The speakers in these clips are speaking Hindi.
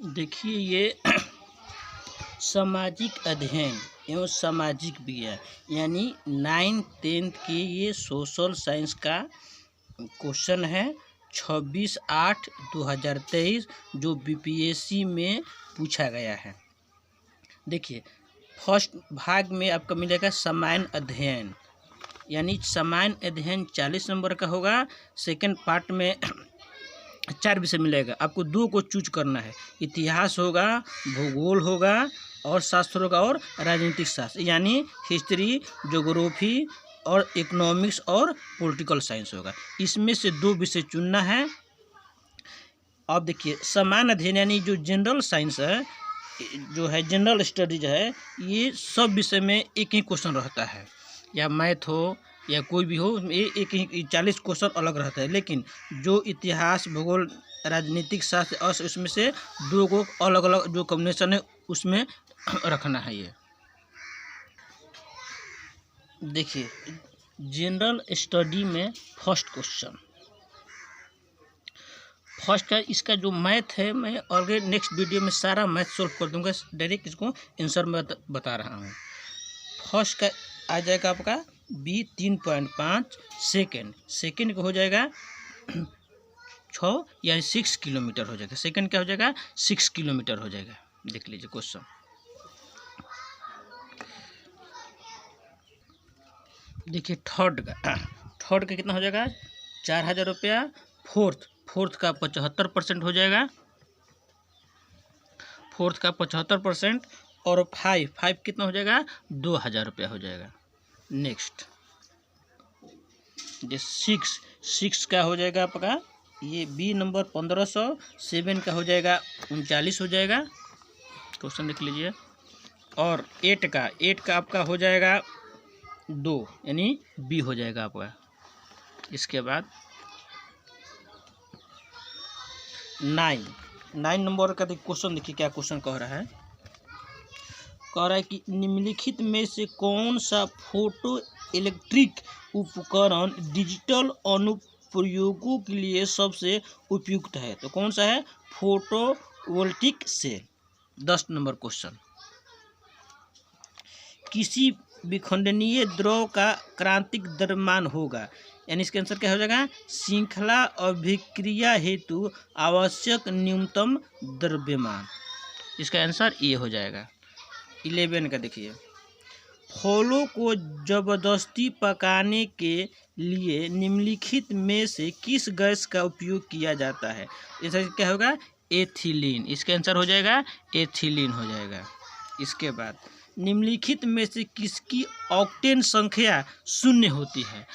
देखिए ये सामाजिक अध्ययन एवं सामाजिक विज्ञान यानी 9th-10th के ये सोशल साइंस का क्वेश्चन है 26/8/2023 जो बीपीएससी में पूछा गया है। देखिए फर्स्ट भाग में आपको मिलेगा सामान्य अध्ययन यानी सामान्य अध्ययन 40 नंबर का होगा। सेकंड पार्ट में 4 विषय मिलेगा, आपको 2 को चूज करना है। इतिहास होगा, भूगोल होगा और शास्त्र होगा और राजनीतिक शास्त्र यानी हिस्ट्री, ज्योग्राफी और इकोनॉमिक्स और पॉलिटिकल साइंस होगा। इसमें से 2 विषय चुनना है। अब देखिए सामान्य अध्ययन यानी जो जनरल साइंस है, जो है जनरल स्टडीज है, ये सब विषय में एक ही क्वेश्चन रहता है, या मैथ हो या कोई भी हो, एक ही 40 क्वेश्चन अलग रहता है। लेकिन जो इतिहास, भूगोल, राजनीतिक शास्त्र और उसमें से 2 को अलग अलग जो कॉम्बिनेशन है उसमें रखना है। ये देखिए जनरल स्टडी में फर्स्ट क्वेश्चन, फर्स्ट का इसका जो मैथ है, मैं ऑलरेडी नेक्स्ट वीडियो में सारा मैथ सोल्व कर दूंगा, डायरेक्ट इसको आंसर में बता रहा हूँ। फर्स्ट का आ जाएगा आपका बी 3.5, सेकेंड का हो जाएगा 6 या 6 किलोमीटर हो जाएगा। सेकेंड क्या हो जाएगा 6 किलोमीटर हो जाएगा। देख लीजिए क्वेश्चन। देखिए थर्ड का कितना हो जाएगा 4000 रुपया। फोर्थ का 75% हो जाएगा, फोर्थ का 75%। और फाइव कितना हो जाएगा 2000 रुपया हो जाएगा। नेक्स्ट ये 6 का हो जाएगा आपका ये बी नंबर 1500। 7 का हो जाएगा 39 हो जाएगा। क्वेश्चन लिख लीजिए। और 8 का आपका हो जाएगा 2 यानी बी हो जाएगा आपका। इसके बाद 9 नंबर का क्वेश्चन देखिए क्या क्वेश्चन कह रहा है। कह रहा है कि निम्नलिखित में से कौन सा फोटो इलेक्ट्रिक उपकरण डिजिटल अनुप्रयोगों के लिए सबसे उपयुक्त है। तो कौन सा है फोटोवोल्टिक सेल। 10 नंबर क्वेश्चन, किसी विखंडनीय द्रव का क्रांतिक द्रव्यमान होगा, यानी इसका आंसर क्या हो जाएगा श्रृंखला अभिक्रिया हेतु आवश्यक न्यूनतम द्रव्यमान। इसका आंसर ये हो जाएगा। 11 का देखिए, फलों को जबरदस्ती पकाने के लिए निम्नलिखित में से किस गैस का उपयोग किया जाता है। इसका क्या होगा एथिलीन। इसका आंसर हो जाएगा एथिलीन हो जाएगा। इसके बाद निम्नलिखित में से किसकी ऑक्टेन संख्या 0 होती है।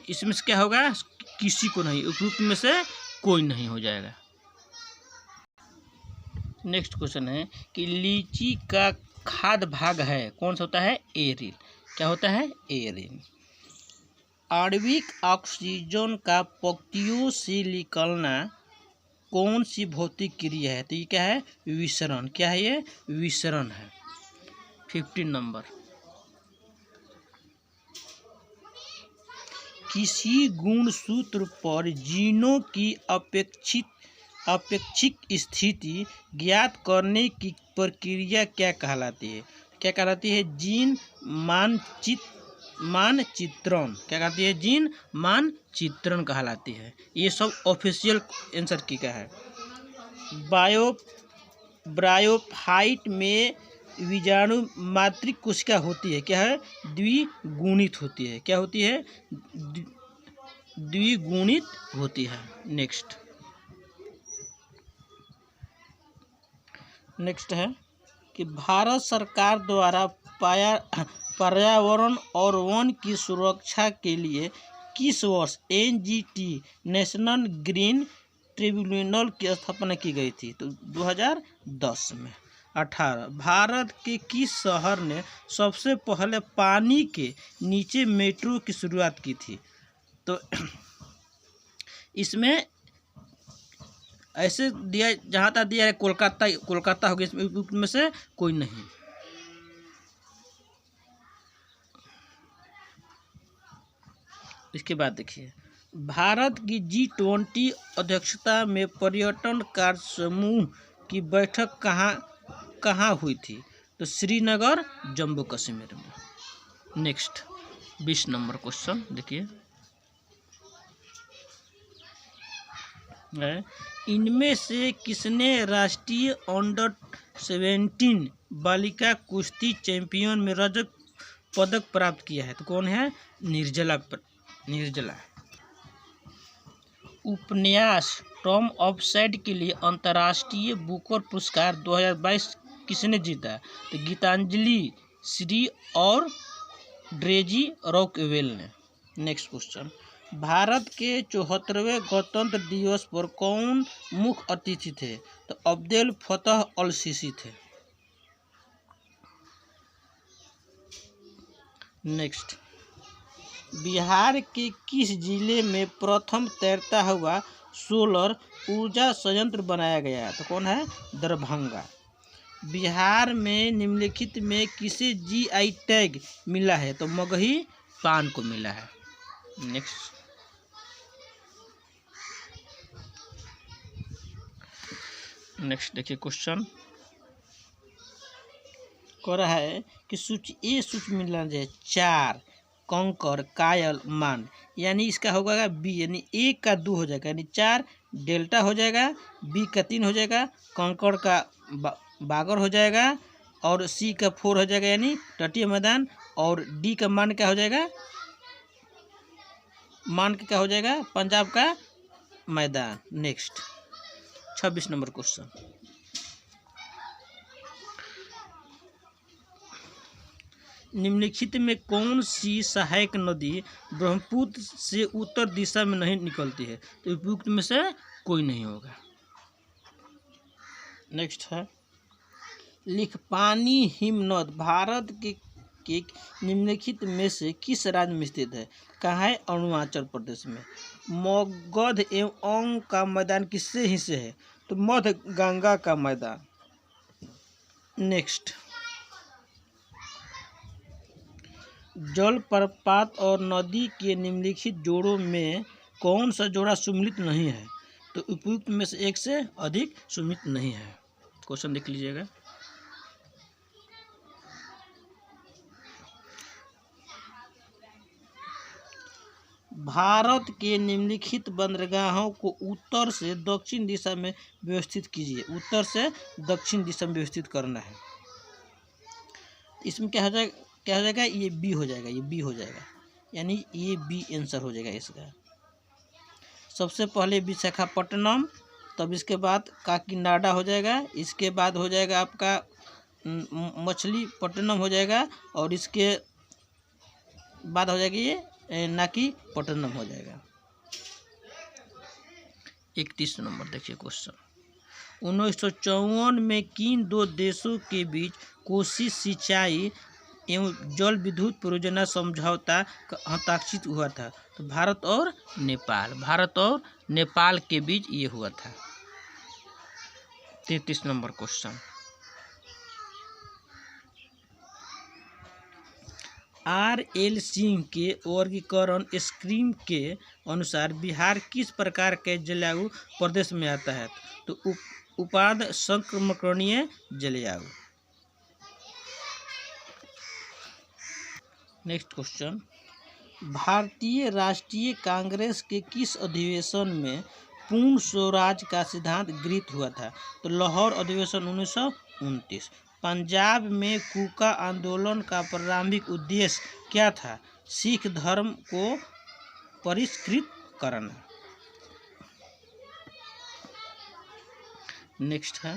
इसमें से क्या होगा किसी को नहीं, उपयुक्त में से कोई नहीं हो जाएगा। नेक्स्ट क्वेश्चन है कि लीची का खाद्य भाग है कौन सा होता है एरिन। क्या होता है एरिन। आणविक ऑक्सीजन का पत्तियों से निकलना कौन सी भौतिक क्रिया है। तो ये क्या है विसरण। क्या है ये विसरण है। 15 नंबर, किसी गुणसूत्र पर जीनों की अपेक्षित स्थिति ज्ञात करने की प्रक्रिया क्या कहलाती है। क्या कहलाती है जीन मानचित्रण। क्या कहती है जीन मानचित्रण कहलाती है। ये सब ऑफिशियल आंसर की क्या है। ब्रायोफाइट में बीजाणु मातृक कोशिका होती है। क्या है द्विगुणित होती है। क्या होती है द्विगुणित होती है। नेक्स्ट है कि भारत सरकार द्वारा पर्यावरण और वन की सुरक्षा के लिए किस वर्ष एनजीटी नेशनल ग्रीन ट्रिब्यूनल की स्थापना की गई थी। तो 2010 में। 18, भारत के किस शहर ने सबसे पहले पानी के नीचे मेट्रो की शुरुआत की थी। तो इसमें ऐसे दिया जहाँ तक दिया है कोलकाता हो गया। इसमें में से कोई नहीं। इसके बाद देखिए भारत की G20 अध्यक्षता में पर्यटन कार्य समूह की बैठक कहाँ हुई थी? तो श्रीनगर, जम्मू कश्मीर में। नेक्स्ट 20 नंबर क्वेश्चन देखिए, इनमें से किसने राष्ट्रीय अंडर 17 बालिका कुश्ती चैंपियन में रजत पदक प्राप्त किया है? तो कौन है? निर्जला। उपन्यास टॉम ऑफ साइड के लिए अंतर्राष्ट्रीय बुकर पुरस्कार 2022 किसने जीता? तो गीतांजलि श्री और ड्रेजी रॉकवेल ने। नेक्स्ट क्वेश्चन, भारत के 74वें गणतंत्र दिवस पर कौन मुख्य अतिथि थे? तो अब्देल फतह अल सीसी थे। नेक्स्ट, बिहार के किस जिले में प्रथम तैरता हुआ सोलर ऊर्जा संयंत्र बनाया गया है? तो कौन है? दरभंगा। बिहार में निम्नलिखित में किसे जीआई टैग मिला है? तो मगही पान को मिला है। नेक्स्ट देखिए क्वेश्चन कह रहा है कि सूची मिलना चाहिए 4 कंकर कायल मान, यानी इसका होगा बी, यानी ए का 2 हो जाएगा, यानी 4 डेल्टा हो जाएगा, बी का 3 हो जाएगा, कंकर का बागर हो जाएगा, और सी का 4 हो जाएगा यानी तटीय मैदान, और डी का मान क्या हो जाएगा? क्या हो जाएगा? पंजाब का मैदान। नेक्स्ट 26 नंबर क्वेश्चन, निम्नलिखित में कौन सी सहायक नदी ब्रह्मपुत्र से उत्तर दिशा में नहीं निकलती है? तो उपयुक्त में से कोई नहीं होगा। नेक्स्ट है, लिखपानी हिमनद भारत के निम्नलिखित में से किस राज्य में स्थित है? कहाँ है? अरुणाचल प्रदेश में। मगध एवं अंग का मैदान किससे हिस्से है? तो मध्य गंगा का मैदान। नेक्स्ट, जल प्रपात और नदी के निम्नलिखित जोड़ों में कौन सा जोड़ा सम्मिलित नहीं है? तो उपयुक्त में से एक से अधिक सम्मिलित नहीं है। क्वेश्चन देख लीजिएगा, भारत के निम्नलिखित बंदरगाहों को उत्तर से दक्षिण दिशा में व्यवस्थित कीजिए। उत्तर से दक्षिण दिशा में व्यवस्थित करना है। इसमें क्या हो जाएगा? ये बी हो जाएगा, ये बी हो जाएगा, यानी ये बी आंसर हो जाएगा इसका। सबसे पहले विशाखापट्टनम, तब इसके बाद काकीनाडा हो जाएगा, इसके बाद हो जाएगा आपका मछलीपट्टनम हो जाएगा, और इसके बाद हो जाएगी ये नाकीपट्टनम हो जाएगा। 31 नंबर देखिए क्वेश्चन, 1954 में किन 2 देशों के बीच कोसी सिंचाई एवं जल विद्युत परियोजना समझौता हस्ताक्षरित हुआ था? तो भारत और नेपाल के बीच ये हुआ था। 33 नंबर क्वेश्चन, R.L. सिंह के वर्गीकरण स्कीम के अनुसार बिहार किस प्रकार के जलवायु प्रदेश में आता है? तो उपाद संक्रमणीय जलवायु। नेक्स्ट क्वेश्चन, भारतीय राष्ट्रीय कांग्रेस के किस अधिवेशन में पूर्ण स्वराज का सिद्धांत गृहीत हुआ था? तो लाहौर अधिवेशन 1929। पंजाब में कूका आंदोलन का प्रारंभिक उद्देश्य क्या था? सिख धर्म को परिष्कृत करना। नेक्स्ट है,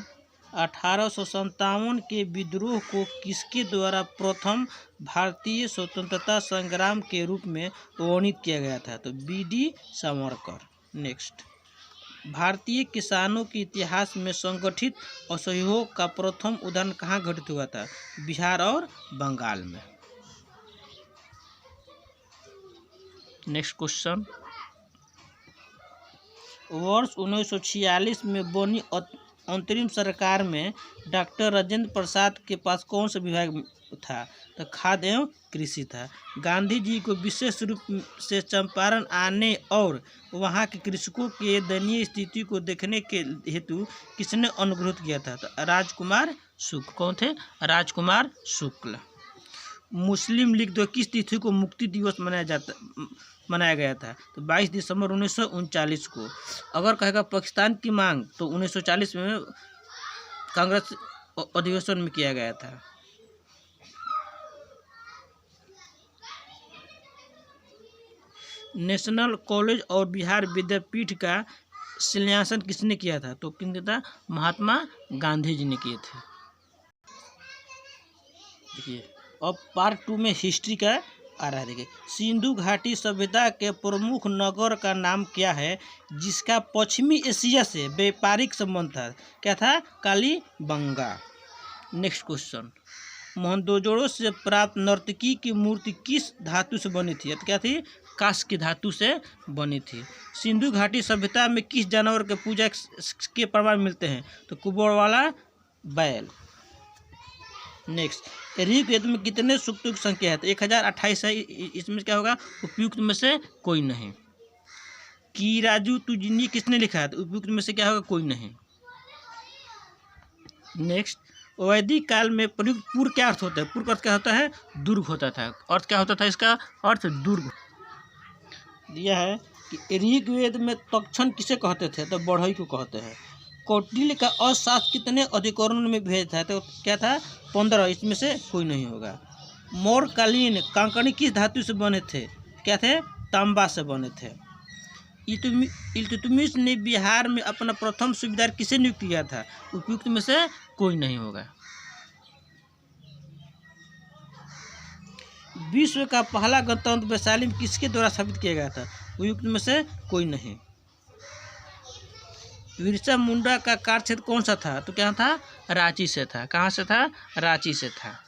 1857 के विद्रोह को किसके द्वारा प्रथम भारतीय स्वतंत्रता संग्राम के रूप में वर्णित किया गया था? तो बी.डी. सावरकर। नेक्स्ट, भारतीय किसानों के इतिहास में संगठित असहयोग का प्रथम उदाहरण कहाँ घटित हुआ था? बिहार और बंगाल में। नेक्स्ट क्वेश्चन, वर्ष 1946 में बनी अंतरिम सरकार में डॉक्टर राजेंद्र प्रसाद के पास कौन सा विभाग था? तो खाद्य एवं कृषि था। गांधी जी को विशेष रूप से चंपारण आने और वहां के कृषकों के दयनीय स्थिति को देखने के हेतु किसने अनुरोध किया था? तो राजकुमार शुक्ल। कौन थे? राजकुमार शुक्ल। मुस्लिम लीग द्वारा किस तिथि को मुक्ति दिवस मनाया गया था? तो 22 दिसंबर 1939 को। अगर कहेगा पाकिस्तान की मांग, तो 1940 में कांग्रेस अधिवेशन में किया गया था। नेशनल कॉलेज और बिहार विद्यापीठ का शिलान्यास किसने किया था? तो किसने था? महात्मा गांधी जी ने किए थे। देखिए अब पार्ट 2 में हिस्ट्री का आ रहा है। देखिए सिंधु घाटी सभ्यता के प्रमुख नगर का नाम क्या है जिसका पश्चिमी एशिया से व्यापारिक संबंध था? क्या था? कालीबंगा। नेक्स्ट क्वेश्चन, मोहनजोदड़ो से प्राप्त नर्तकी की मूर्ति किस धातु से बनी थी? तो क्या थी? कांस्य की धातु से बनी थी। सिंधु घाटी सभ्यता में किस जानवर के पूजा के प्रमाण मिलते हैं? तो कुबड़ वाला बैल। नेक्स्ट, ऋग्वेद में कितने सूक्तों की संख्या है? तो 1028 है। इसमें क्या होगा? उपयुक्त में से कोई नहीं। की राजू तुजनी किसने लिखा है? तो उपयुक्त में से क्या होगा? कोई नहीं। नेक्स्ट, वैदिक काल में प्रयुक्त पूर्व क्या अर्थ होता है? पूर्व अर्थ क्या होता है? दुर्ग होता था। अर्थ क्या होता था इसका? अर्थ दुर्ग। दिया है कि ऋग्वेद में तक्षण किसे कहते थे? तो बढ़ई को कहते हैं। कौटिल्य का अर्थशास्त्र कितने अधिकरणों में भेद था? तो क्या था? 15। इसमें से कोई नहीं होगा। मौर्यकालीन कांकड़ी किस धातु से बने थे? क्या थे? तांबा से बने थे। इल्तुतमिश ने बिहार में अपना प्रथम सूबेदार किसे नियुक्त किया था? उपयुक्त में से कोई नहीं होगा। विश्व का पहला गणतंत्र वैशाली में किसके द्वारा स्थापित किया गया था? उपयुक्त में से कोई नहीं। बिरसा मुंडा का कार्यक्षेत्र कौन सा था? तो क्या था? रांची से था। कहाँ से था? रांची से था।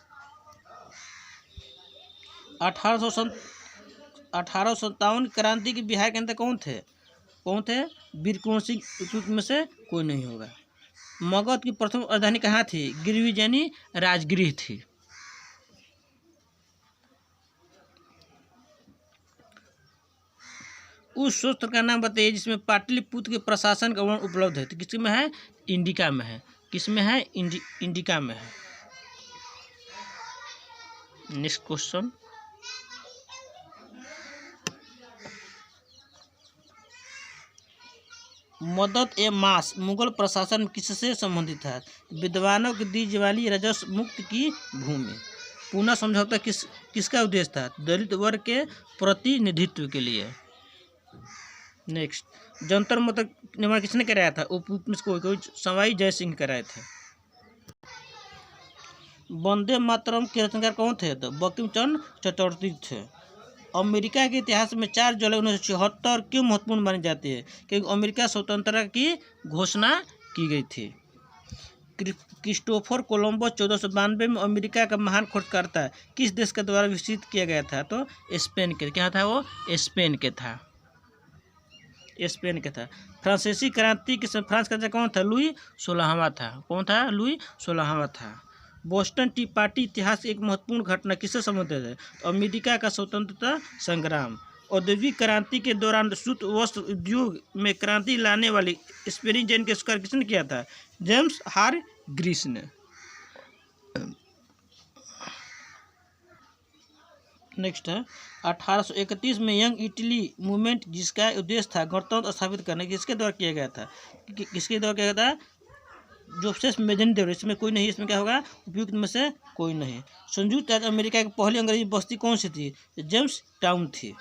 1857 क्रांति के बिहार के अंदर कौन थे? वीर कुंवर सिंह। उपयुक्त में से कोई नहीं होगा। मगध की प्रथम राजधानी कहाँ थी? गिरिविजय यानी राजगृह थी। उस सूत्र का नाम बताइए जिसमें पाटलिपुत्र के प्रशासन का वर्णन उपलब्ध है। तो किसमें है? इंडिका में है। किसमें है? इंडिका में है। नेक्स्ट क्वेश्चन, मदद ए मास मुगल प्रशासन में किससे संबंधित है? विद्वानों की दी वाली राजस्व मुक्त की भूमि। पूना समझौता किसका उद्देश्य था? दलित वर्ग के प्रतिनिधित्व के लिए। नेक्स्ट, जंतर मंतर निर्माण किसने कराया था? कोई सवाई जय सिंह कराए थे। वंदे मातरम के रचनाकार कौन थे? तो बंकिम चंद्र चटर्जी थे। अमेरिका के इतिहास में 4 जुलाई 1976 क्यों महत्वपूर्ण मानी जाती है? क्योंकि अमेरिका स्वतंत्रता की घोषणा की गई थी। क्रिस्टोफर कोलंबस 1492 में अमेरिका का महान खोजकर्ता किस देश के द्वारा विकसित किया गया था? तो स्पेन के। क्या था वो? स्पेन के था। फ्रांसीसी क्रांति के समय फ्रांस का राजा कौन था? लुई 16वां था। कौन था? लुई 16वां था। बोस्टन टी पार्टी इतिहास एक महत्वपूर्ण घटना किससे संबंधित है? तो अमेरिका का स्वतंत्रता संग्राम। औद्योगिक क्रांति के दौरान सूत वस्त्र उद्योग में क्रांति लाने वाली स्पेनी जैन के आविष्कार किसने किया था? जेम्स हारग्रीव्स ने। नेक्स्ट है 1831 में यंग इटली मूवमेंट जिसका उद्देश्य था गणतंत्र स्थापित करने, किसके द्वारा किया गया था? किसके द्वारा किया गया था? जोसेफ मेजन द्वारा। इसमें कोई नहीं। इसमें क्या होगा? उपयुक्त में से कोई नहीं। संयुक्त राज्य अमेरिका की पहली अंग्रेजी बस्ती कौन सी थी? जेम्स टाउन थी।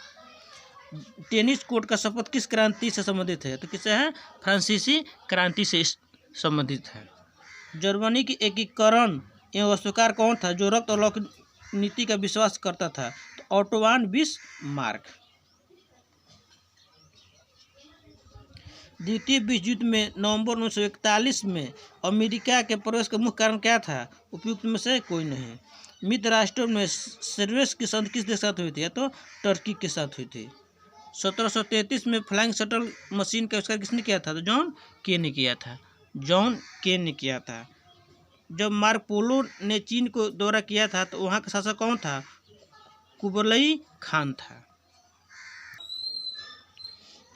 टेनिस कोर्ट का शपथ किस क्रांति से संबंधित है? तो किससे है? फ्रांसीसी क्रांति से संबंधित है। जर्मनी की एकीकरण एवं वास्तुकार कौन था जो रक्त और लौकिक नीति का विश्वास करता था? तो ऑटो बिस्मार्क। द्वितीय विश्व युद्ध में नवंबर 1941 में अमेरिका के प्रवेश का मुख्य कारण क्या था? उपयुक्त में से कोई नहीं। मित्र राष्ट्रों में सर्वेस की संधि किस देश के साथ हुई थी? या तो टर्की के साथ हुई थी। 1733 में फ्लाइंग शटल मशीन का आविष्कार किसने किया था? तो जॉन के ने किया था। जॉन केन ने किया था। जब मार्को ने चीन को दौरा किया था तो वहाँ का शासक कौन था? कुबलई खान था।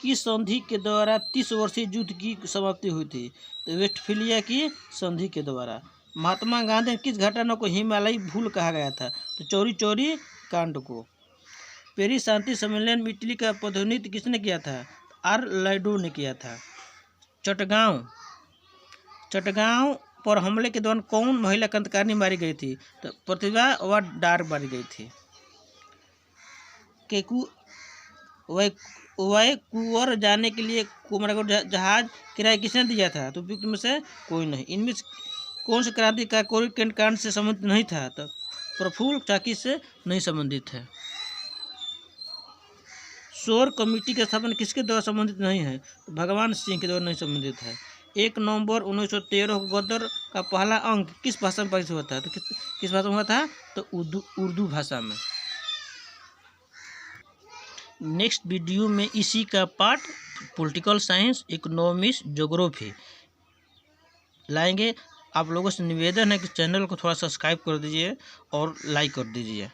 किस संधि के द्वारा 30 वर्षीय युद्ध की समाप्ति हुई थी? तो वेस्टफालिया की संधि के द्वारा। महात्मा गांधी ने किस घटना को हिमालयी भूल कहा गया था? तो चौरी चौरी कांड को। पेरिस शांति सम्मेलन में इटली का प्रतिनिधित्व किसने किया था? आर लैडो ने किया था। चटगांव पर हमले के दौरान कौन महिला क्रांतिकारणी मारी गई थी? तो प्रतिभा वाडार मारी गई थी। वैंकूवर जाने के लिए कुमारगढ़ जहाज किराए किसने दिया था? तो उपयुक्त में से कोई नहीं। इनमें कौन सा क्रांतिकारी कोरिया कांड से संबंधित नहीं था? तो प्रफुल्ल चाकी से नहीं संबंधित है। शोर कमेटी की स्थापना किसके द्वारा संबंधित नहीं है? तो भगवान सिंह के द्वारा नहीं संबंधित है। 1 नवंबर 1913 को गदर का पहला अंक किस भाषा में प्रकाशित हुआ था? तो किस भाषा में हुआ था? तो उर्दू भाषा में। नेक्स्ट वीडियो में इसी का part political science, economics, geography लाएंगे। आप लोगों से निवेदन है कि चैनल को थोड़ा सब्सक्राइब कर दीजिए और लाइक कर दीजिए।